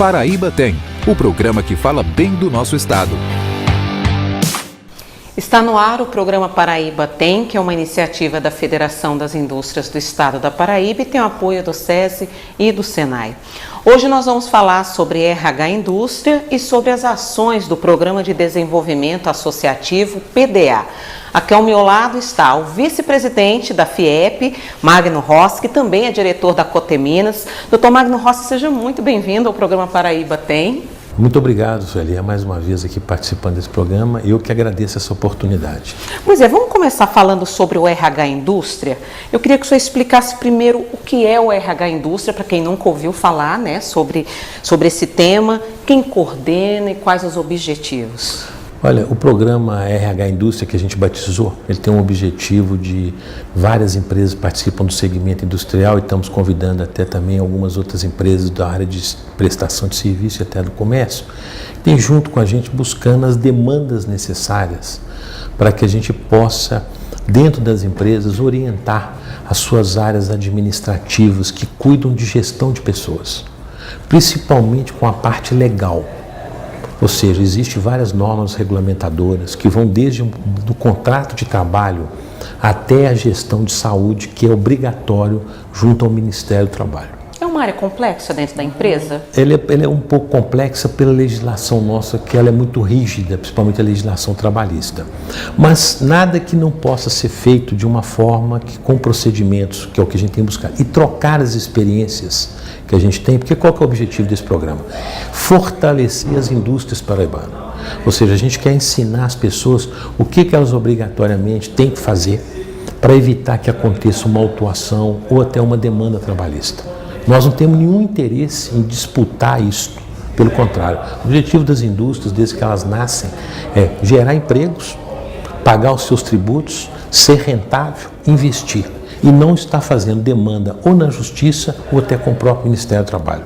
Paraíba Tem, o programa que fala bem do nosso estado. Está no ar o programa Paraíba Tem, que é uma iniciativa da Federação das Indústrias do Estado da Paraíba e tem o apoio do SESI e do SENAI. Hoje nós vamos falar sobre RH Indústria e sobre as ações do Programa de Desenvolvimento Associativo PDA. Aqui ao meu lado está o vice-presidente da FIEP, Magno Rossi, que também é diretor da Coteminas. Doutor Magno Rossi, seja muito bem-vindo ao programa Paraíba Tem. Muito obrigado, Sueli, mais uma vez aqui participando desse programa. Eu que agradeço essa oportunidade. Pois é, vamos começar falando sobre o RH Indústria. Eu queria que o senhor explicasse primeiro o que é o RH Indústria, para quem nunca ouviu falar, né, sobre esse tema, quem coordena e quais os objetivos. Olha, o programa RH Indústria que a gente batizou, ele tem um objetivo de várias empresas participam do segmento industrial e estamos convidando até também algumas outras empresas da área de prestação de serviço e até do comércio. Tem junto com a gente buscando as demandas necessárias para que a gente possa, dentro das empresas, orientar as suas áreas administrativas que cuidam de gestão de pessoas, principalmente com a parte legal. Ou seja, existem várias normas regulamentadoras que vão desde do contrato de trabalho até a gestão de saúde, que é obrigatório junto ao Ministério do Trabalho. É uma área complexa dentro da empresa? Ela é um pouco complexa pela legislação nossa, que ela é muito rígida, principalmente a legislação trabalhista. Mas nada que não possa ser feito de uma forma que, com procedimentos, que é o que a gente tem buscado, e trocar as experiências que a gente tem, porque qual que é o objetivo desse programa? Fortalecer as indústrias paraibanas. Ou seja, a gente quer ensinar as pessoas o que elas obrigatoriamente têm que fazer para evitar que aconteça uma autuação ou até uma demanda trabalhista. Nós não temos nenhum interesse em disputar isso, pelo contrário. O objetivo das indústrias, desde que elas nascem, é gerar empregos, pagar os seus tributos, ser rentável, investir. E não está fazendo demanda ou na Justiça ou até com o próprio Ministério do Trabalho.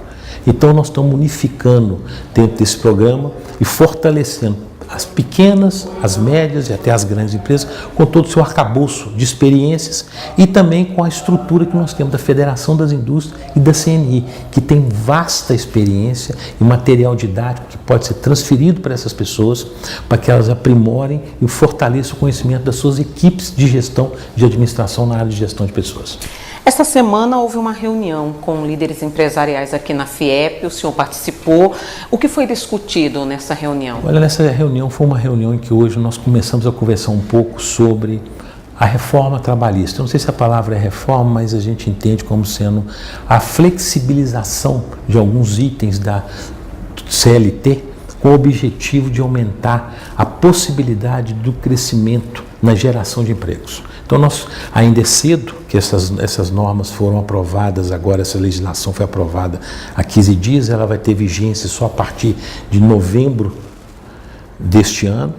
Então nós estamos unificando dentro desse programa e fortalecendo as pequenas, as médias e até as grandes empresas com todo o seu arcabouço de experiências e também com a estrutura que nós temos da Federação das Indústrias e da CNI, que tem vasta experiência e material didático que pode ser transferido para essas pessoas para que elas aprimorem e fortaleçam o conhecimento das suas equipes de gestão de administração na área de gestão de pessoas. Esta semana houve uma reunião com líderes empresariais aqui na FIEP, o senhor participou. O que foi discutido nessa reunião? Olha, nessa reunião foi uma reunião em que hoje nós começamos a conversar um pouco sobre a reforma trabalhista. Eu não sei se a palavra é reforma, mas a gente entende como sendo a flexibilização de alguns itens da CLT com o objetivo de aumentar a possibilidade do crescimento na geração de empregos. Então, ainda é cedo que essas normas foram aprovadas, agora essa legislação foi aprovada há 15 dias, ela vai ter vigência só a partir de novembro deste ano,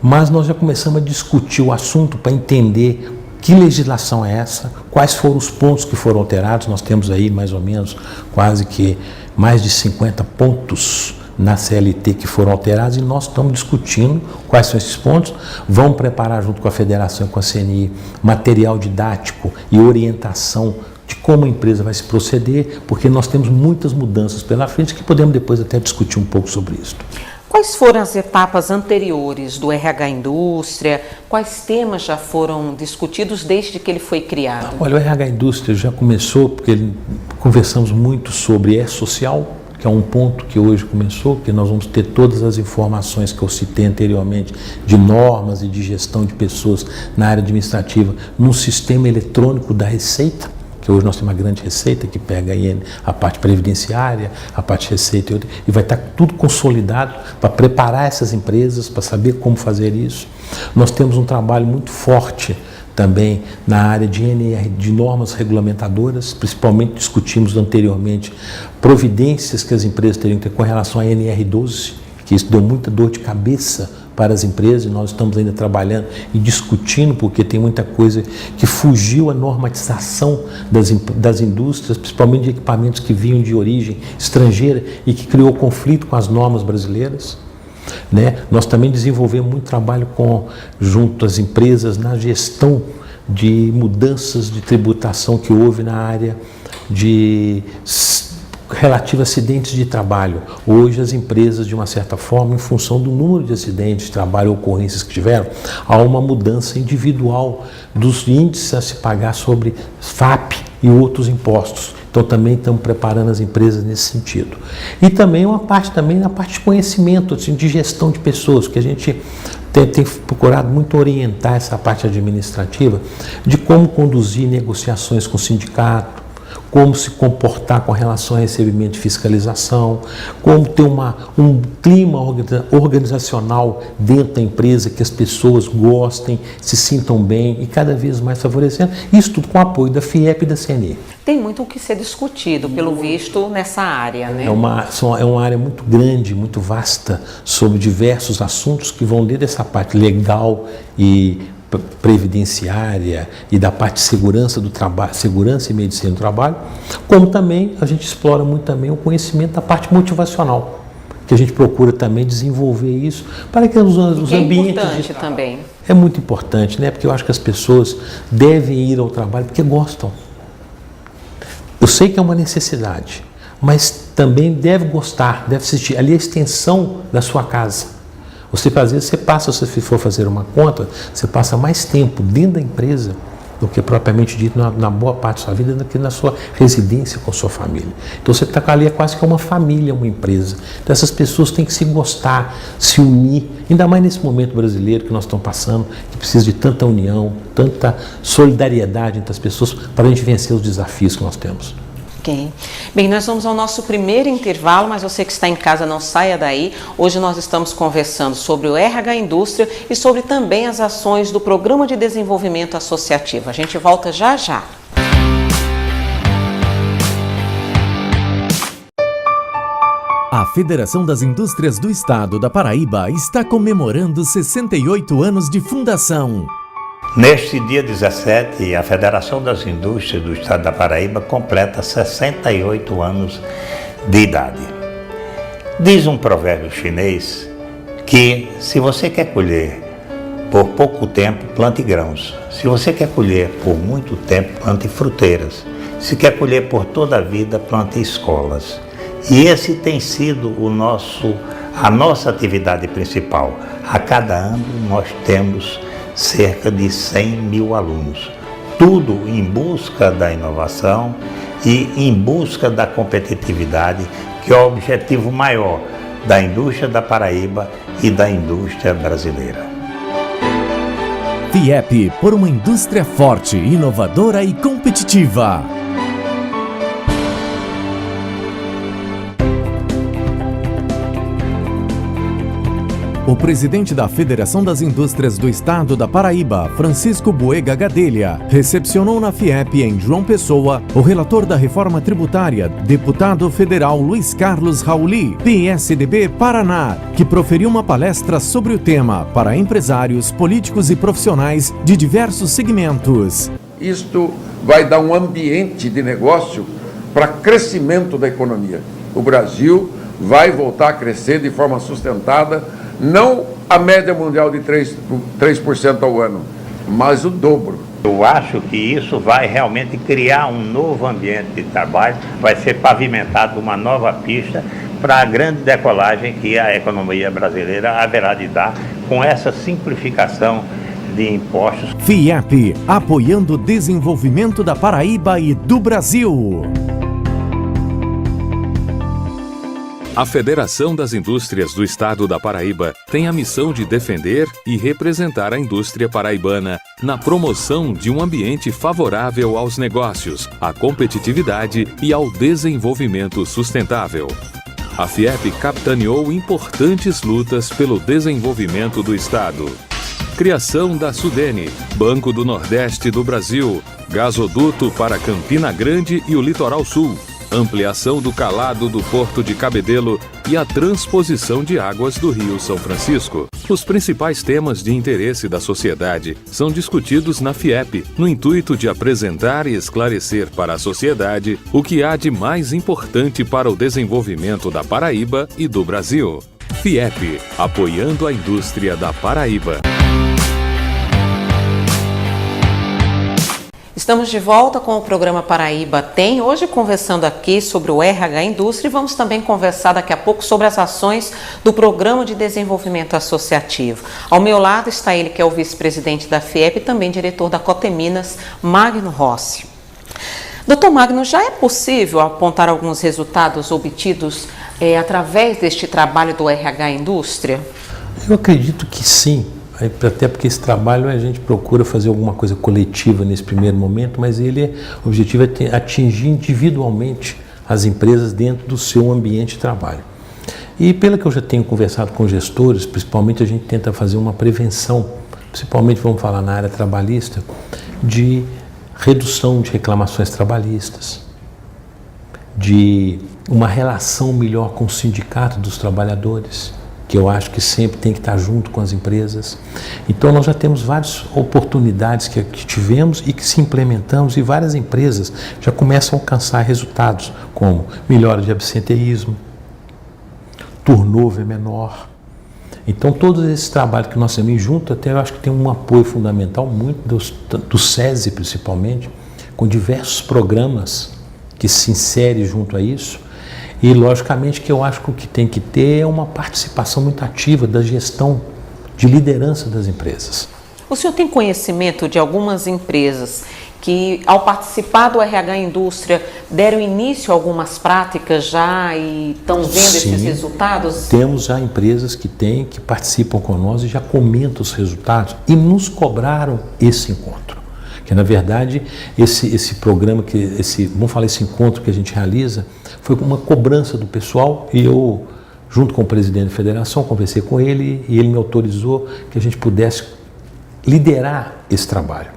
mas nós já começamos a discutir o assunto para entender que legislação é essa, quais foram os pontos que foram alterados. Nós temos aí mais ou menos quase que mais de 50 pontos na CLT que foram alterados e nós estamos discutindo quais são esses pontos, vamos preparar junto com a Federação e com a CNI material didático e orientação de como a empresa vai se proceder, porque nós temos muitas mudanças pela frente que podemos depois até discutir um pouco sobre isso. Quais foram as etapas anteriores do RH Indústria? Quais temas já foram discutidos desde que ele foi criado? Olha, o RH Indústria já começou, porque conversamos muito sobre E-Social, que é um ponto que hoje começou, que nós vamos ter todas as informações que eu citei anteriormente, de normas e de gestão de pessoas na área administrativa, num sistema eletrônico da Receita, que hoje nós temos uma grande Receita que pega aí a parte previdenciária, a parte de Receita e vai estar tudo consolidado para preparar essas empresas, para saber como fazer isso. Nós temos um trabalho muito forte também na área de normas regulamentadoras, principalmente discutimos anteriormente providências que as empresas teriam que ter com relação à NR12, que isso deu muita dor de cabeça para as empresas e nós estamos ainda trabalhando e discutindo porque tem muita coisa que fugiu à normatização das indústrias, principalmente de equipamentos que vinham de origem estrangeira e que criou conflito com as normas brasileiras. Nós também desenvolvemos muito trabalho junto às empresas na gestão de mudanças de tributação que houve na área relativo a acidentes de trabalho. Hoje as empresas, de uma certa forma, em função do número de acidentes de trabalho ou ocorrências que tiveram, há uma mudança individual dos índices a se pagar sobre FAP e outros impostos. Então também estamos preparando as empresas nesse sentido. E também uma parte também na parte de conhecimento, assim, de gestão de pessoas, que a gente tem procurado muito orientar essa parte administrativa de como conduzir negociações com o sindicato, como se comportar com relação a recebimento de fiscalização, como ter um clima organizacional dentro da empresa, que as pessoas gostem, se sintam bem e cada vez mais favorecendo, isso tudo com o apoio da FIEP e da CNE. Tem muito o que ser discutido, pelo visto, nessa área, né? É uma área muito grande, muito vasta, sobre diversos assuntos que vão desde essa parte legal e previdenciária e da parte de segurança do trabalho, segurança e medicina do trabalho, como também a gente explora muito também o conhecimento da parte motivacional, que a gente procura também desenvolver isso para que os ambientes... É importante também. É muito importante, né? Porque eu acho que as pessoas devem ir ao trabalho porque gostam. Eu sei que é uma necessidade, mas também deve gostar, deve assistir. Ali é a extensão da sua casa. Você, às vezes, se você for fazer uma conta, você passa mais tempo dentro da empresa do que propriamente dito na boa parte da sua vida, do que na sua residência com sua família. Então você está ali, é quase que uma família, uma empresa. Então essas pessoas têm que se gostar, se unir, ainda mais nesse momento brasileiro que nós estamos passando, que precisa de tanta união, tanta solidariedade entre as pessoas para a gente vencer os desafios que nós temos. Ok. Bem, nós vamos ao nosso primeiro intervalo, mas você que está em casa não saia daí. Hoje nós estamos conversando sobre o RH Indústria e sobre também as ações do Programa de Desenvolvimento Associativo. A gente volta já já. A Federação das Indústrias do Estado da Paraíba está comemorando 68 anos de fundação. Neste dia 17, a Federação das Indústrias do Estado da Paraíba completa 68 anos de idade. Diz um provérbio chinês que se você quer colher por pouco tempo, plante grãos. Se você quer colher por muito tempo, plante fruteiras. Se quer colher por toda a vida, plante escolas. E esse tem sido a nossa atividade principal. A cada ano nós temos cerca de 100 mil alunos, tudo em busca da inovação e em busca da competitividade, que é o objetivo maior da indústria da Paraíba e da indústria brasileira. FIEP, por uma indústria forte, inovadora e competitiva. O presidente da Federação das Indústrias do Estado da Paraíba, Francisco Boega Gadelha, recepcionou na FIEP em João Pessoa o relator da reforma tributária, deputado federal Luiz Carlos Rauli, PSDB Paraná, que proferiu uma palestra sobre o tema para empresários, políticos e profissionais de diversos segmentos. Isto vai dar um ambiente de negócio para crescimento da economia. O Brasil vai voltar a crescer de forma sustentada, não a média mundial de 3% ao ano, mas o dobro. Eu acho que isso vai realmente criar um novo ambiente de trabalho, vai ser pavimentado uma nova pista para a grande decolagem que a economia brasileira haverá de dar com essa simplificação de impostos. FIEP, apoiando o desenvolvimento da Paraíba e do Brasil. A Federação das Indústrias do Estado da Paraíba tem a missão de defender e representar a indústria paraibana na promoção de um ambiente favorável aos negócios, à competitividade e ao desenvolvimento sustentável. A FIEP capitaneou importantes lutas pelo desenvolvimento do Estado. Criação da Sudene, Banco do Nordeste do Brasil, gasoduto para Campina Grande e o Litoral Sul, ampliação do calado do Porto de Cabedelo e a transposição de águas do Rio São Francisco. Os principais temas de interesse da sociedade são discutidos na FIEP, no intuito de apresentar e esclarecer para a sociedade o que há de mais importante para o desenvolvimento da Paraíba e do Brasil. FIEP, apoiando a indústria da Paraíba. Estamos de volta com o programa Paraíba Tem, hoje conversando aqui sobre o RH Indústria e vamos também conversar daqui a pouco sobre as ações do Programa de Desenvolvimento Associativo. Ao meu lado está ele, que é o vice-presidente da FIEP e também diretor da Coteminas, Magno Rossi. Doutor Magno, já é possível apontar alguns resultados obtidos através deste trabalho do RH Indústria? Eu acredito que sim. Até porque esse trabalho a gente procura fazer alguma coisa coletiva nesse primeiro momento, mas o objetivo é atingir individualmente as empresas dentro do seu ambiente de trabalho. E pelo que eu já tenho conversado com gestores, principalmente a gente tenta fazer uma prevenção, principalmente vamos falar na área trabalhista, de redução de reclamações trabalhistas, de uma relação melhor com o sindicato dos trabalhadores, que eu acho que sempre tem que estar junto com as empresas. Então nós já temos várias oportunidades que tivemos e que se implementamos e várias empresas já começam a alcançar resultados, como melhora de absenteísmo, turnover menor. Então todos esses trabalhos que nós temos junto, até eu acho que tem um apoio fundamental, muito do SESI principalmente, com diversos programas que se inserem junto a isso. E, logicamente, que eu acho que o que tem que ter é uma participação muito ativa da gestão de liderança das empresas. O senhor tem conhecimento de algumas empresas que, ao participar do RH Indústria, deram início a algumas práticas já e estão vendo esses resultados? Temos já empresas que participam conosco e já comentam os resultados e nos cobraram esse encontro. Que na verdade esse programa, vamos falar, esse encontro que a gente realiza, foi uma cobrança do pessoal e eu, junto com o presidente da federação, conversei com ele e ele me autorizou que a gente pudesse liderar esse trabalho.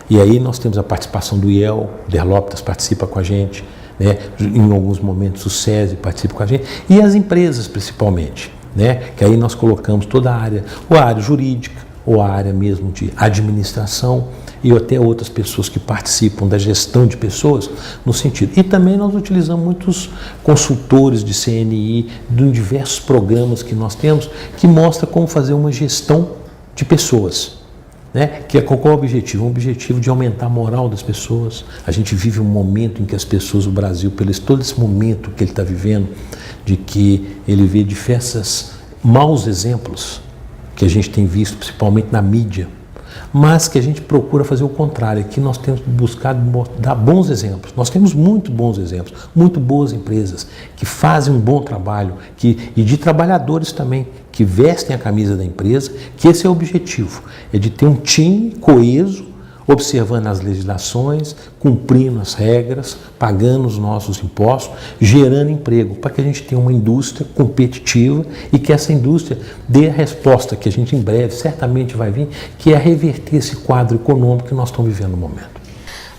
E aí nós temos a participação do IEL, o Derloptas participa com a gente, né? Em alguns momentos o SESI participa com a gente, e as empresas principalmente, né? Que aí nós colocamos toda a área, ou a área jurídica, ou a área mesmo de administração, e até outras pessoas que participam da gestão de pessoas no sentido. E também nós utilizamos muitos consultores de CNI, de diversos programas que nós temos, que mostra como fazer uma gestão de pessoas. Né? Que é qual é o objetivo? Um objetivo de aumentar a moral das pessoas. A gente vive um momento em que as pessoas, o Brasil, todo esse momento que ele está vivendo, de que ele vê diversos maus exemplos que a gente tem visto, principalmente na mídia, mas que a gente procura fazer o contrário, que nós temos buscado dar bons exemplos. Nós temos muito bons exemplos, muito boas empresas que fazem um bom trabalho, e de trabalhadores também, que vestem a camisa da empresa, que esse é o objetivo, é de ter um time coeso, observando as legislações, cumprindo as regras, pagando os nossos impostos, gerando emprego, para que a gente tenha uma indústria competitiva e que essa indústria dê a resposta que a gente em breve certamente vai vir, que é reverter esse quadro econômico que nós estamos vivendo no momento.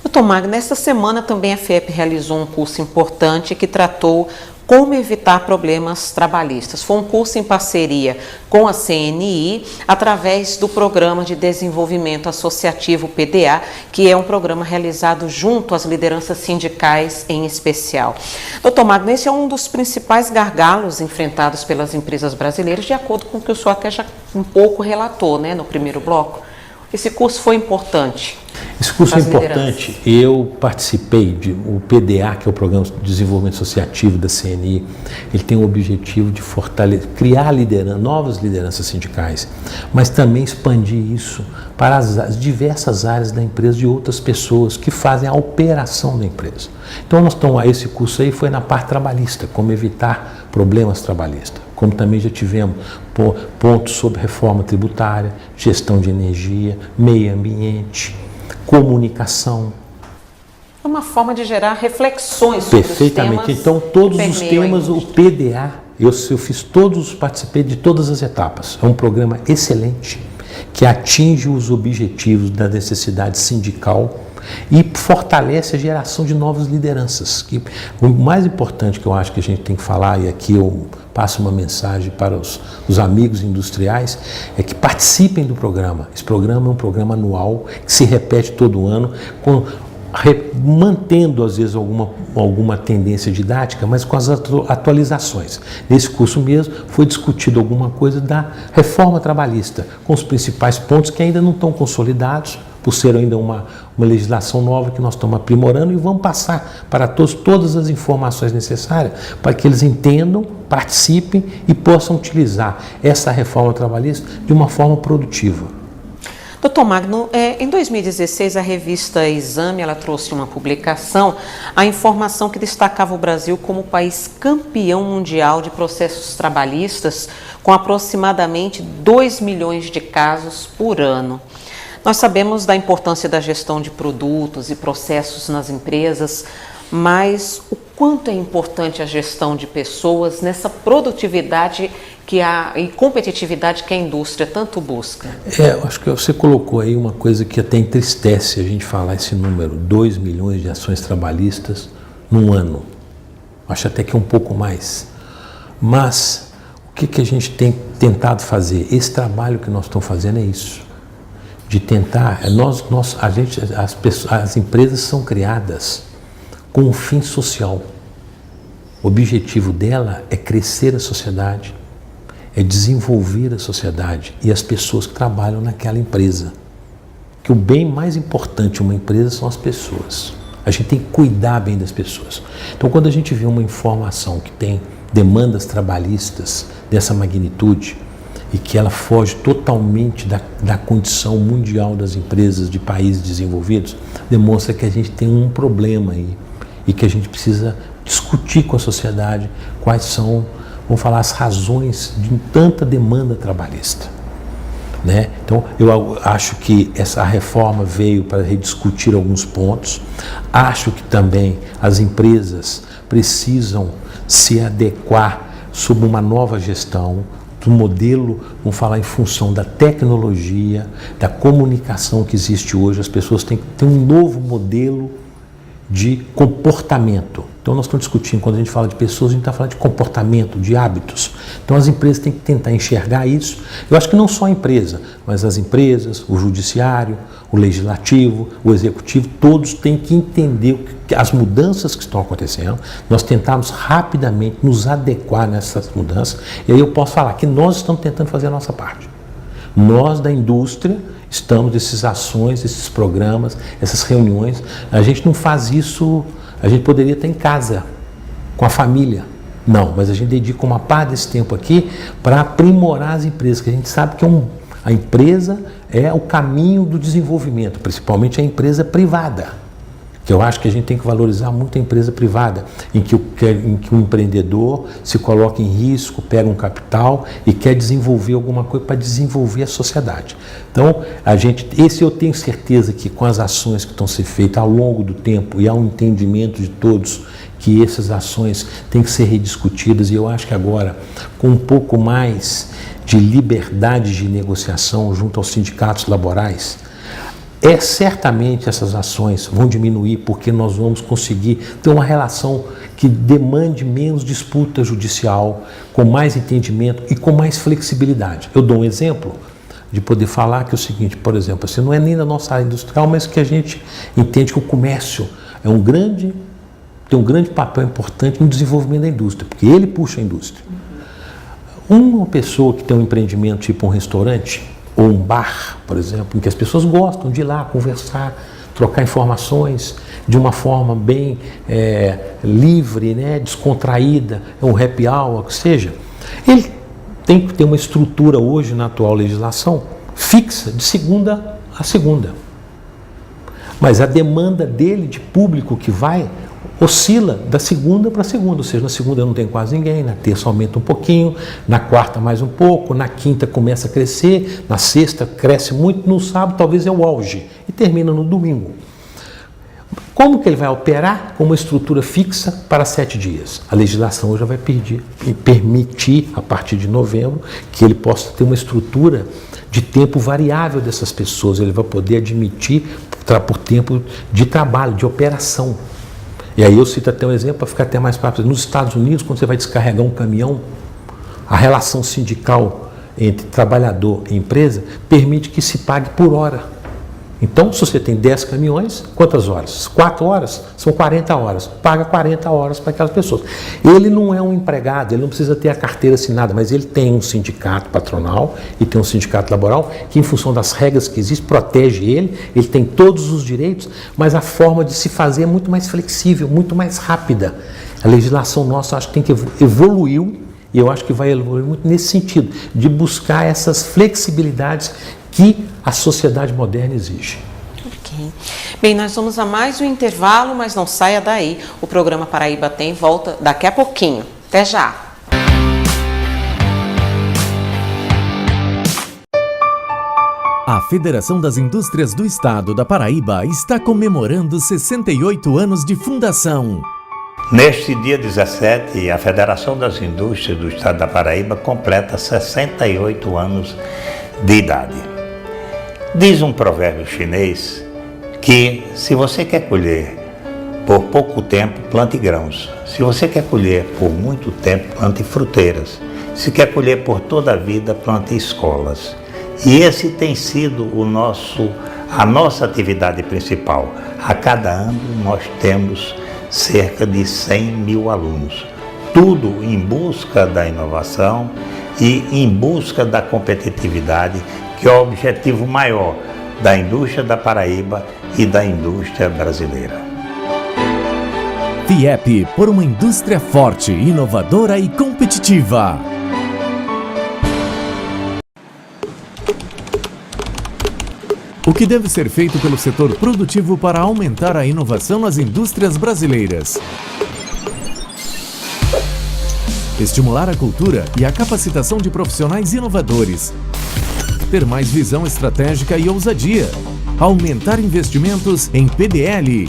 Doutor Magno, nesta semana também a FIEP realizou um curso importante que tratou como evitar problemas trabalhistas. Foi um curso em parceria com a CNI, através do Programa de Desenvolvimento Associativo, PDA, que é um programa realizado junto às lideranças sindicais em especial. Doutor Magno, esse é um dos principais gargalos enfrentados pelas empresas brasileiras, de acordo com o que o senhor até já um pouco relatou, né, no primeiro bloco. Esse curso foi importante. Esse curso é importante. Eu participei o PDA, que é o Programa de Desenvolvimento Associativo da CNI. Ele tem o objetivo de criar novas lideranças sindicais, mas também expandir isso para as diversas áreas da empresa de outras pessoas que fazem a operação da empresa. Então esse curso aí foi na parte trabalhista, como evitar problemas trabalhistas. Como também já tivemos pontos sobre reforma tributária, gestão de energia, meio ambiente, comunicação. É uma forma de gerar reflexões sobre perfeitamente. Os temas. Então, todos os temas, o PDA, eu participei de todas as etapas. É um programa excelente que atinge os objetivos da necessidade sindical e fortalece a geração de novas lideranças. O mais importante que eu acho que a gente tem que falar, e aqui eu passo uma mensagem para os amigos industriais, é que participem do programa. Esse programa é um programa anual, que se repete todo ano, mantendo às vezes alguma tendência didática, mas com as atualizações. Nesse curso mesmo foi discutido alguma coisa da reforma trabalhista, com os principais pontos que ainda não estão consolidados, por ser ainda uma legislação nova que nós estamos aprimorando e vamos passar para todos todas as informações necessárias para que eles entendam, participem e possam utilizar essa reforma trabalhista de uma forma produtiva. Doutor Magno, em 2016 a revista Exame ela trouxe uma publicação, a informação que destacava o Brasil como país campeão mundial de processos trabalhistas, com aproximadamente 2 milhões de casos por ano. Nós sabemos da importância da gestão de produtos e processos nas empresas, mas o quanto é importante a gestão de pessoas nessa produtividade e competitividade que a indústria tanto busca? Acho que você colocou aí uma coisa que até entristece a gente falar esse número, 2 milhões de ações trabalhistas num ano. Acho até que é um pouco mais. Mas o que a gente tem tentado fazer? Esse trabalho que nós estamos fazendo é isso. De tentar, as empresas são criadas com um fim social. O objetivo dela é crescer a sociedade, é desenvolver a sociedade e as pessoas que trabalham naquela empresa. Que o bem mais importante de uma empresa são as pessoas. A gente tem que cuidar bem das pessoas. Então, quando a gente vê uma informação que tem demandas trabalhistas dessa magnitude e que ela foge totalmente da condição mundial das empresas de países desenvolvidos, demonstra que a gente tem um problema aí e que a gente precisa discutir com a sociedade quais são, vamos falar, as razões de tanta demanda trabalhista. Né? Então, eu acho que essa reforma veio para rediscutir alguns pontos. Acho que também as empresas precisam se adequar sob uma nova gestão, do modelo, vamos falar, em função da tecnologia, da comunicação que existe hoje. As pessoas têm que ter um novo modelo de comportamento. Então nós estamos discutindo, quando a gente fala de pessoas, a gente está falando de comportamento, de hábitos. Então as empresas têm que tentar enxergar isso. Eu acho que não só a empresa, mas as empresas, o judiciário, o legislativo, o executivo, todos têm que entender as mudanças que estão acontecendo. Nós tentamos rapidamente nos adequar nessas mudanças. E aí eu posso falar que nós estamos tentando fazer a nossa parte. Nós da indústria estamos nessas ações, esses programas, essas reuniões. A gente não faz isso, a gente poderia estar em casa, com a família. Não, mas a gente dedica uma parte desse tempo aqui para aprimorar as empresas, que a gente sabe que a empresa é o caminho do desenvolvimento, principalmente a empresa privada. Que eu acho que a gente tem que valorizar muito a empresa privada, em que o empreendedor se coloca em risco, pega um capital e quer desenvolver alguma coisa para desenvolver a sociedade. Então, esse eu tenho certeza que com as ações que estão sendo feitas ao longo do tempo e há um entendimento de todos que essas ações têm que ser rediscutidas, e eu acho que agora, com um pouco mais de liberdade de negociação junto aos sindicatos laborais, certamente essas ações vão diminuir, porque nós vamos conseguir ter uma relação que demande menos disputa judicial, com mais entendimento e com mais flexibilidade. Eu dou um exemplo de poder falar que é o seguinte, por exemplo, assim, não é nem da nossa área industrial, mas que a gente entende que o comércio tem um grande papel importante no desenvolvimento da indústria, porque ele puxa a indústria. Uma pessoa que tem um empreendimento tipo um restaurante, ou um bar, por exemplo, em que as pessoas gostam de ir lá conversar, trocar informações de uma forma bem livre, né, descontraída, um happy hour, que seja. Ele tem que ter uma estrutura hoje na atual legislação fixa de segunda a segunda. Mas a demanda dele de público que vai oscila da segunda para a segunda, ou seja, na segunda não tem quase ninguém, na terça aumenta um pouquinho, na quarta mais um pouco, na quinta começa a crescer, na sexta cresce muito, no sábado talvez é o auge e termina no domingo. Como que ele vai operar com uma estrutura fixa para 7 dias? A legislação já vai permitir, a partir de novembro, que ele possa ter uma estrutura de tempo variável dessas pessoas, ele vai poder admitir por tempo de trabalho, de operação. E aí eu cito até um exemplo para ficar até mais prático. Nos Estados Unidos, quando você vai descarregar um caminhão, a relação sindical entre trabalhador e empresa permite que se pague por hora. Então, se você tem 10 caminhões, quantas horas? 4 horas? São 40 horas. Paga 40 horas para aquelas pessoas. Ele não é um empregado, ele não precisa ter a carteira assinada, mas ele tem um sindicato patronal e tem um sindicato laboral que, em função das regras que existem, protege ele tem todos os direitos, mas a forma de se fazer é muito mais flexível, muito mais rápida. A legislação nossa, acho que tem que evoluiu, e eu acho que vai evoluir muito nesse sentido, de buscar essas flexibilidades que a sociedade moderna exige. Ok. Bem, nós vamos a mais um intervalo, mas não saia daí. O programa Paraíba Tem volta daqui a pouquinho. Até já! A Federação das Indústrias do Estado da Paraíba está comemorando 68 anos de fundação. Neste dia 17, a Federação das Indústrias do Estado da Paraíba completa 68 anos de idade. Diz um provérbio chinês que se você quer colher por pouco tempo, plante grãos. Se você quer colher por muito tempo, plante fruteiras. Se quer colher por toda a vida, plante escolas. E esse tem sido a nossa atividade principal. A cada ano nós temos cerca de 100 mil alunos. Tudo em busca da inovação e em busca da competitividade, que é o objetivo maior da indústria da Paraíba e da indústria brasileira. FIEP, por uma indústria forte, inovadora e competitiva. O que deve ser feito pelo setor produtivo para aumentar a inovação nas indústrias brasileiras? Estimular a cultura e a capacitação de profissionais inovadores. Ter mais visão estratégica e ousadia. Aumentar investimentos em PDL.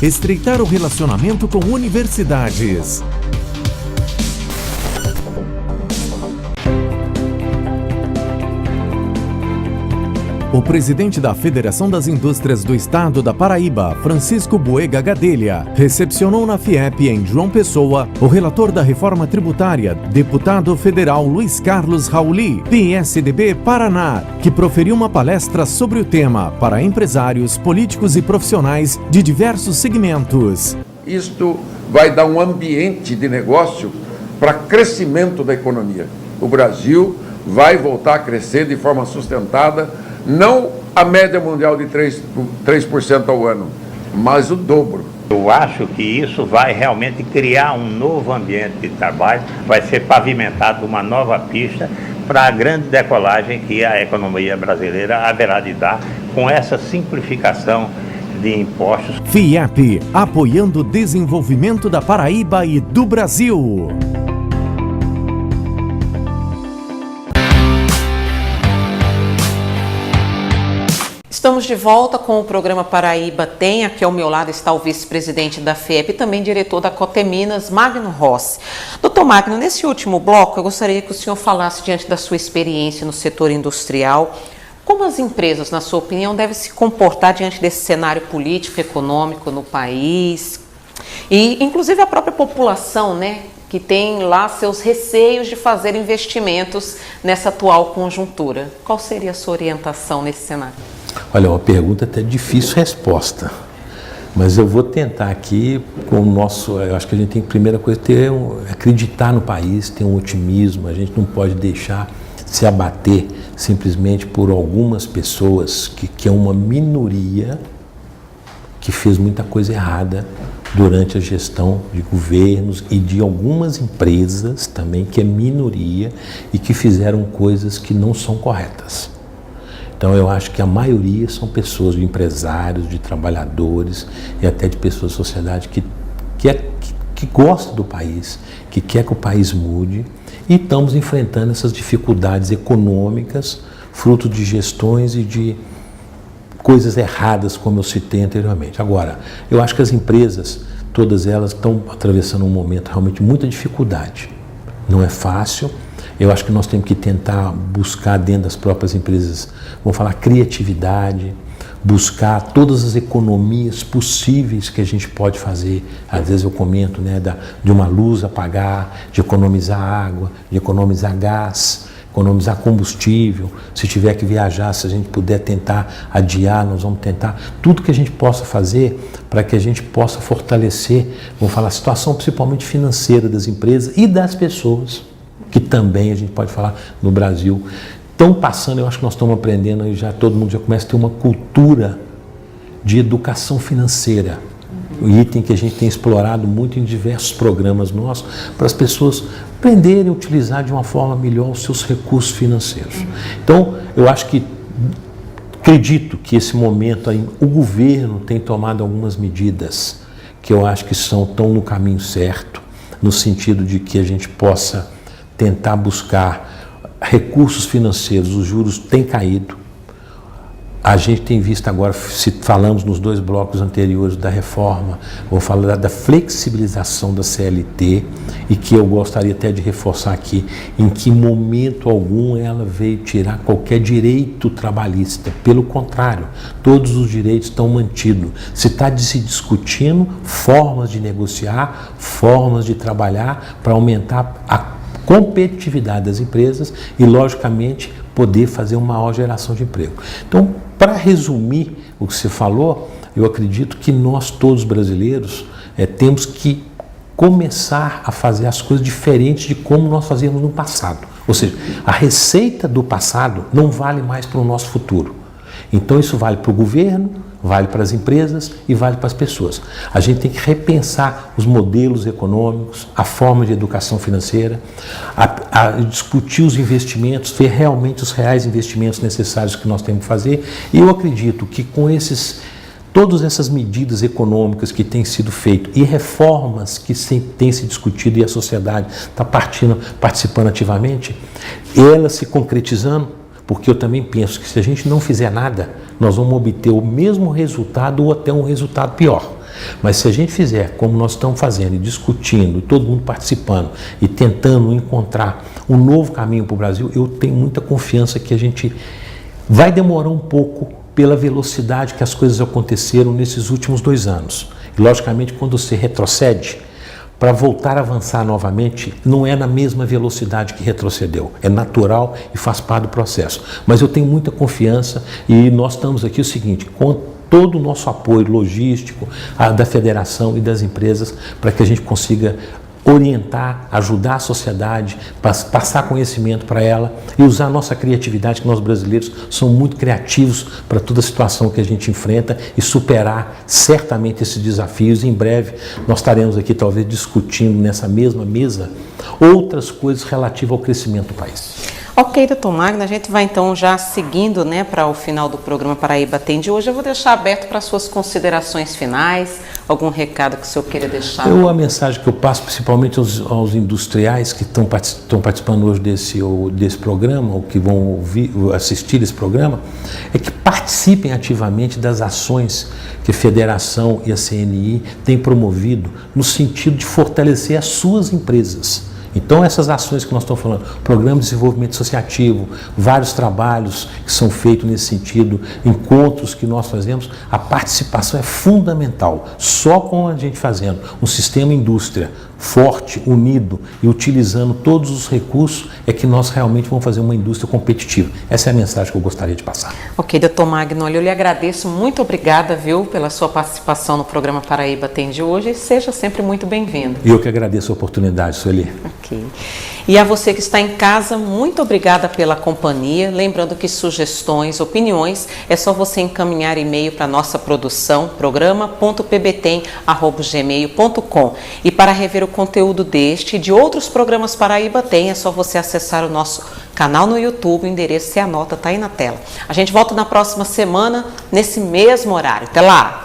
Estreitar o relacionamento com universidades. O presidente da Federação das Indústrias do Estado da Paraíba, Francisco Buega Gadelha, recepcionou na FIEP em João Pessoa o relator da reforma tributária, deputado federal Luiz Carlos Rauli, PSDB Paraná, que proferiu uma palestra sobre o tema para empresários, políticos e profissionais de diversos segmentos. Isto vai dar um ambiente de negócio para crescimento da economia. O Brasil vai voltar a crescer de forma sustentada, não a média mundial de 3% ao ano, mas o dobro. Eu acho que isso vai realmente criar um novo ambiente de trabalho, vai ser pavimentado uma nova pista para a grande decolagem que a economia brasileira haverá de dar com essa simplificação de impostos. FIEP, apoiando o desenvolvimento da Paraíba e do Brasil. Estamos de volta com o programa Paraíba Tem. Aqui ao meu lado está o vice-presidente da FIEP e também diretor da Coteminas, Magno Rossi. Doutor Magno, nesse último bloco eu gostaria que o senhor falasse, diante da sua experiência no setor industrial, como as empresas, na sua opinião, devem se comportar diante desse cenário político e econômico no país e, inclusive, a própria população, né, que tem lá seus receios de fazer investimentos nessa atual conjuntura. Qual seria a sua orientação nesse cenário? Olha, uma pergunta até difícil resposta, mas eu vou tentar aqui com o nosso, eu acho que a gente tem que, primeira coisa, acreditar no país, ter um otimismo, a gente não pode deixar se abater simplesmente por algumas pessoas que é uma minoria que fez muita coisa errada durante a gestão de governos e de algumas empresas também, que é minoria e que fizeram coisas que não são corretas. Então eu acho que a maioria são pessoas, de empresários, de trabalhadores e até de pessoas da sociedade que gostam do país, que quer que o país mude, e estamos enfrentando essas dificuldades econômicas, fruto de gestões e de coisas erradas, como eu citei anteriormente. Agora, eu acho que as empresas, todas elas, estão atravessando um momento realmente de muita dificuldade. Não é fácil. Eu acho que nós temos que tentar buscar dentro das próprias empresas, vamos falar, criatividade, buscar todas as economias possíveis que a gente pode fazer. Às vezes eu comento, né, de uma luz apagar, de economizar água, de economizar gás. economizar combustível, se tiver que viajar, se a gente puder tentar adiar, nós vamos tentar. Tudo que a gente possa fazer para que a gente possa fortalecer, vamos falar, a situação principalmente financeira das empresas e das pessoas, que também a gente pode falar no Brasil. Estão passando, eu acho que nós estamos aprendendo, aí já todo mundo já começa a ter uma cultura de educação financeira. O item que a gente tem explorado muito em diversos programas nossos, para as pessoas aprenderem a utilizar de uma forma melhor os seus recursos financeiros. Então, eu acho que, acredito que esse momento aí, o governo tem tomado algumas medidas que eu acho que estão no caminho certo, no sentido de que a gente possa tentar buscar recursos financeiros. Os juros têm caído. A gente tem visto agora, se falamos nos 2 blocos anteriores da reforma, vou falar da flexibilização da CLT, e que eu gostaria até de reforçar aqui, em que momento algum ela veio tirar qualquer direito trabalhista. Pelo contrário, todos os direitos estão mantidos. Se está se discutindo formas de negociar, formas de trabalhar para aumentar a competitividade das empresas e, logicamente, poder fazer uma maior geração de emprego. Então, para resumir o que você falou, eu acredito que nós todos brasileiros temos que começar a fazer as coisas diferentes de como nós fazíamos no passado. Ou seja, a receita do passado não vale mais para o nosso futuro. Então isso vale para o governo, vale para as empresas e vale para as pessoas. A gente tem que repensar os modelos econômicos, a forma de educação financeira, a discutir os investimentos, ver realmente os reais investimentos necessários que nós temos que fazer. E eu acredito que com todas essas medidas econômicas que têm sido feitas e reformas que têm se discutido e a sociedade está participando ativamente, elas se concretizando, porque eu também penso que se a gente não fizer nada, nós vamos obter o mesmo resultado ou até um resultado pior. Mas se a gente fizer como nós estamos fazendo, e discutindo, todo mundo participando e tentando encontrar um novo caminho para o Brasil, eu tenho muita confiança que a gente vai demorar um pouco pela velocidade que as coisas aconteceram nesses últimos 2 anos. E, logicamente, quando você retrocede, para voltar a avançar novamente, não é na mesma velocidade que retrocedeu. É natural e faz parte do processo. Mas eu tenho muita confiança e nós estamos aqui o seguinte, com todo o nosso apoio logístico da federação e das empresas, para que a gente consiga orientar, ajudar a sociedade, passar conhecimento para ela e usar a nossa criatividade, que nós brasileiros somos muito criativos para toda a situação que a gente enfrenta e superar certamente esses desafios. Em breve nós estaremos aqui talvez discutindo nessa mesma mesa outras coisas relativas ao crescimento do país. Ok, doutor Magno, a gente vai então já seguindo para o final do programa Paraíba Tem de hoje. Eu vou deixar aberto para suas considerações finais, algum recado que o senhor queira deixar. A mensagem que eu passo principalmente aos industriais que estão participando hoje desse programa, ou que vão assistir esse programa, é que participem ativamente das ações que a Federação e a CNI têm promovido no sentido de fortalecer as suas empresas. Então, essas ações que nós estamos falando, programa de desenvolvimento associativo, vários trabalhos que são feitos nesse sentido, encontros que nós fazemos, a participação é fundamental. Só com a gente fazendo um sistema indústria forte, unido e utilizando todos os recursos é que nós realmente vamos fazer uma indústria competitiva. Essa é a mensagem que eu gostaria de passar. Ok, doutor Magno, eu lhe agradeço, muito obrigada, pela sua participação no programa Paraíba Tem de hoje e seja sempre muito bem-vindo. Eu que agradeço a oportunidade, Sueli. Ok. E a você que está em casa, muito obrigada pela companhia. Lembrando que sugestões, opiniões, é só você encaminhar e-mail para a nossa produção, programa.pbtem@gmail.com. E para rever o conteúdo deste e de outros programas Paraíba Tem, é só você acessar o nosso canal no YouTube, o endereço você anota, está aí na tela. A gente volta na próxima semana, nesse mesmo horário. Até lá!